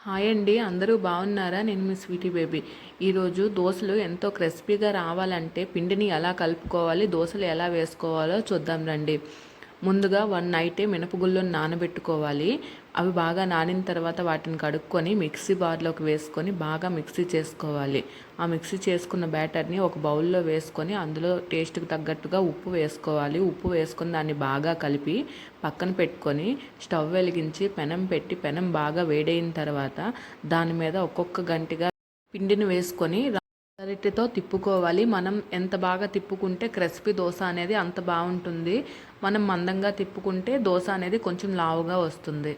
Hi అండి, అందరూ బాగున్నారా? నేను మీ స్వీటీ బేబీ. ఈరోజు దోశలు ఎంతో క్రిస్పీగా రావాలంటే పిండిని ఎలా కలుపుకోవాలి, దోశలు ఎలా వేసుకోవాలో చూద్దాం రండి. ముందుగా వన్ నైటే మినపగుళ్ళను నానబెట్టుకోవాలి. అవి బాగా నానిన తర్వాత వాటిని కడుక్కొని మిక్సీ బార్లోకి వేసుకొని బాగా మిక్సీ చేసుకోవాలి. ఆ మిక్సీ చేసుకున్న బ్యాటర్ని ఒక బౌల్లో వేసుకొని అందులో టేస్ట్కి తగ్గట్టుగా ఉప్పు వేసుకోవాలి. ఉప్పు వేసుకొని దాన్ని బాగా కలిపి పక్కన పెట్టుకొని స్టవ్ వెలిగించి పెనం పెట్టి పెనం బాగా వేడైన తర్వాత దాని మీద ఒక్కొక్క గంటిగా పిండిని వేసుకొని గరిటెతో తిప్పుకోవాలి. మనం ఎంత బాగా తిప్పుకుంటే క్రిస్పీ దోశ అనేది అంత బాగుంటుంది. మనం మందంగా తిప్పుకుంటే దోశ అనేది కొంచెం లావుగా వస్తుంది.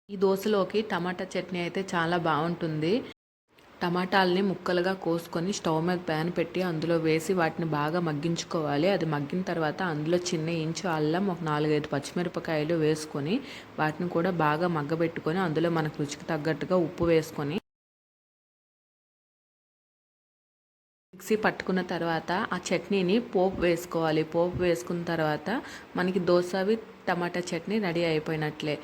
ఈ దోశలోకి టమాటా చట్నీ అయితే చాలా బాగుంటుంది. టమాటాలని ముక్కలుగా కోసుకొని స్టవ్ మీద ప్యాన్ పెట్టి అందులో వేసి వాటిని బాగా మగ్గించుకోవాలి. అది మగ్గిన తర్వాత అందులో చిన్న ఇంచు అల్లం, ఒక 4-5 పచ్చిమిరపకాయలు వేసుకొని వాటిని కూడా బాగా మగ్గబెట్టుకొని అందులో మనకు రుచికి తగ్గట్టుగా ఉప్పు వేసుకొని మిక్సీ పట్టుకున్న తర్వాత ఆ చట్నీని పోపు వేసుకోవాలి. పోపు వేసుకున్న తర్వాత మనకి dosa with tomato chutney ready అయిపోయినట్లే.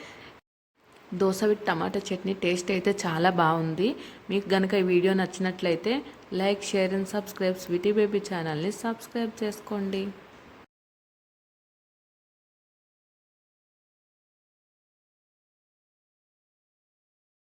Dosa with tomato chutney taste అయితే చాలా బాగుంది. మీకు కనుక ఈ వీడియో నచ్చినట్లయితే like, share and subscribe sweety baby ఛానల్ని సబ్స్క్రైబ్ చేసుకోండి.